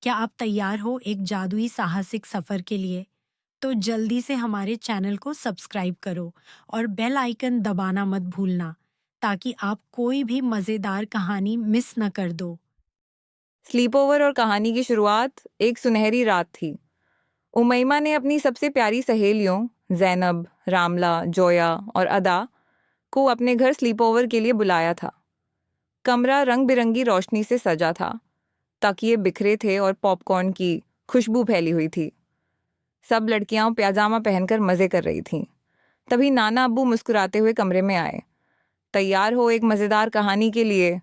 क्या आप तैयार हो एक जादुई साहसिक सफर के लिए? तो जल्दी से हमारे चैनल को सब्सक्राइब करो और बेल आइकन दबाना मत भूलना ताकि आप कोई भी मजेदार कहानी मिस न कर दो। स्लीपओवर और कहानी की शुरुआत एक सुनहरी रात थी। उमैमा ने अपनी सबसे प्यारी सहेलियों जैनब, रामला, जोया और अदा को अपने घर स्लीपओवर के लिए बुलाया था। कमरा रंग बिरंगी रोशनी से सजा था, तकिए बिखरे थे और पॉपकॉर्न की खुशबू फैली हुई थी। सब लड़कियां पैजामा पहनकर मजे कर रही थीं। तभी नाना अब्बू मुस्कुराते हुए कमरे में आए। तैयार हो एक मजेदार कहानी के लिए?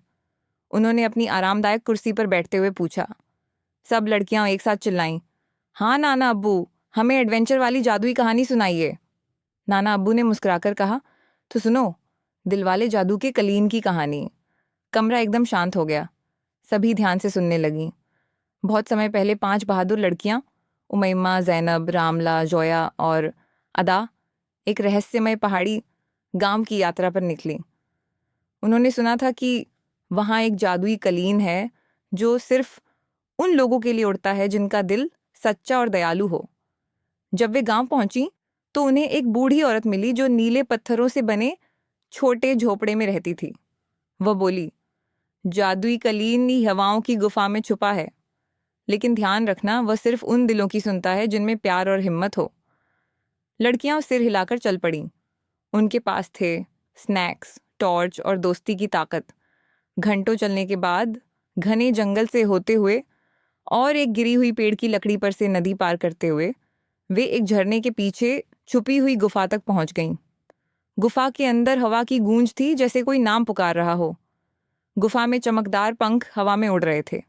उन्होंने अपनी आरामदायक कुर्सी पर बैठते हुए पूछा। सब लड़कियां एक साथ चिल्लाईं, हाँ नाना अब्बू, हमें एडवेंचर वाली जादुई कहानी सुनाइए। नाना अब्बू ने मुस्कुराकर कहा, तो सुनो, दिलवाले जादू के कलीन की कहानी। कमरा एकदम शांत हो गया। सभी ध्यान से सुनने लगीं। बहुत समय पहले 5 बहादुर लड़कियां, उमैमा, जैनब, रामला, जोया और अदा, एक रहस्यमय पहाड़ी गांव की यात्रा पर निकली। उन्होंने सुना था कि वहां एक जादुई कलीन है जो सिर्फ उन लोगों के लिए उड़ता है जिनका दिल सच्चा और दयालु हो। जब वे गांव पहुंची तो उन्हें एक बूढ़ी औरत मिली जो नीले पत्थरों से बने छोटे झोपड़े में रहती थी। वह बोली, जादुई कलीन ही हवाओं की गुफा में छुपा है, लेकिन ध्यान रखना, वह सिर्फ उन दिलों की सुनता है जिनमें प्यार और हिम्मत हो। लड़कियां सिर हिलाकर चल पड़ीं। उनके पास थे स्नैक्स, टॉर्च और दोस्ती की ताकत। घंटों चलने के बाद, घने जंगल से होते हुए और एक गिरी हुई पेड़ की लकड़ी पर से नदी पार करते हुए, वे एक झरने के पीछे छुपी हुई गुफा तक पहुंच गईं। गुफा के अंदर हवा की गूंज थी, जैसे कोई नाम पुकार रहा हो। गुफा में चमकदार पंख हवा में उड़ रहे थे।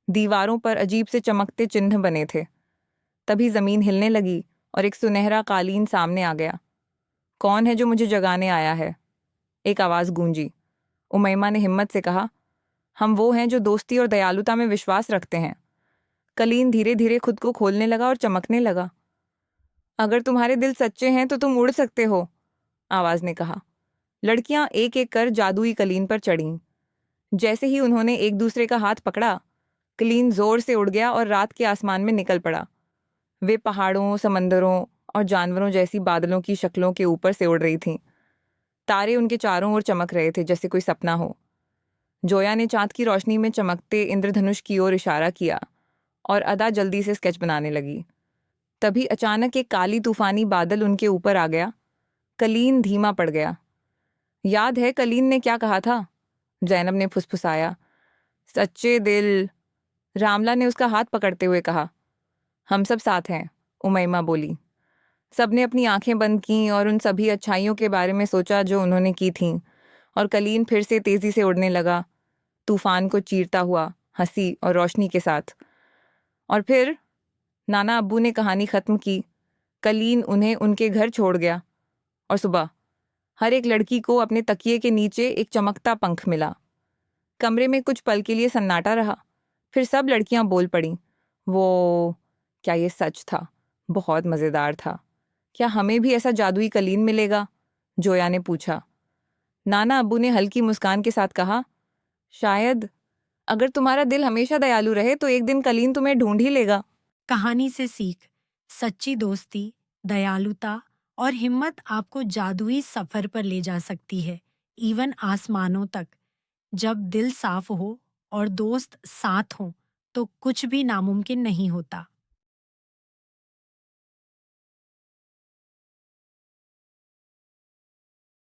दीवारों पर अजीब से चमकते चिन्ह बने थे। तभी जमीन हिलने लगी और एक सुनहरा कालीन सामने आ गया। कौन है जो मुझे जगाने आया है? एक आवाज गूंजी। उमैमा ने हिम्मत से कहा, हम वो हैं जो दोस्ती और दयालुता में विश्वास रखते हैं। कलीन धीरे धीरे खुद को खोलने लगा और चमकने लगा। अगर तुम्हारे दिल सच्चे हैं तो तुम उड़ सकते हो, आवाज ने कहा। लड़कियां एक एक कर जादुई कलीन पर चढ़ीं। जैसे ही उन्होंने एक दूसरे का हाथ पकड़ा, कलीन जोर से उड़ गया और रात के आसमान में निकल पड़ा। वे पहाड़ों, समंदरों और जानवरों जैसी बादलों की शक्लों के ऊपर से उड़ रही थीं। तारे उनके चारों ओर चमक रहे थे, जैसे कोई सपना हो। जोया ने चांद की रोशनी में चमकते इंद्रधनुष की ओर इशारा किया और अदा जल्दी से स्केच बनाने लगी। तभी अचानक एक काली तूफानी बादल उनके ऊपर आ गया। कलीन धीमा पड़ गया। याद है कलीन ने क्या कहा था? जैनब ने फुसफुसाया। सच्चे दिल। रामला ने उसका हाथ पकड़ते हुए कहा। हम सब साथ हैं, उमैमा बोली। सबने अपनी आंखें बंद कीं और उन सभी अच्छाइयों के बारे में सोचा जो उन्होंने की थीं, और कलीन फिर से तेजी से उड़ने लगा, तूफान को चीरता हुआ, हंसी और रोशनी के साथ। और फिर नाना अब्बू ने कहानी खत्म की। कलीन उन्हें उनके घर छोड़ गया और सुबह हर एक लड़की को अपने तकिए के नीचे एक चमकता पंख मिला। कमरे में कुछ पल के लिए सन्नाटा रहा। फिर सब लड़कियां बोल पड़ीं, वो, क्या ये सच था? बहुत मजेदार था। क्या हमें भी ऐसा जादुई कलीन मिलेगा? जोया ने पूछा। नाना अब्बू ने हल्की मुस्कान के साथ कहा, शायद। अगर तुम्हारा दिल हमेशा दयालु रहे तो एक दिन कलीन तुम्हें ढूंढ ही लेगा। कहानी से सीख। सच्ची दोस्ती, दयालुता और हिम्मत आपको जादुई सफर पर ले जा सकती है, इवन आसमानों तक। जब दिल साफ हो और दोस्त साथ हों, तो कुछ भी नामुमकिन नहीं होता।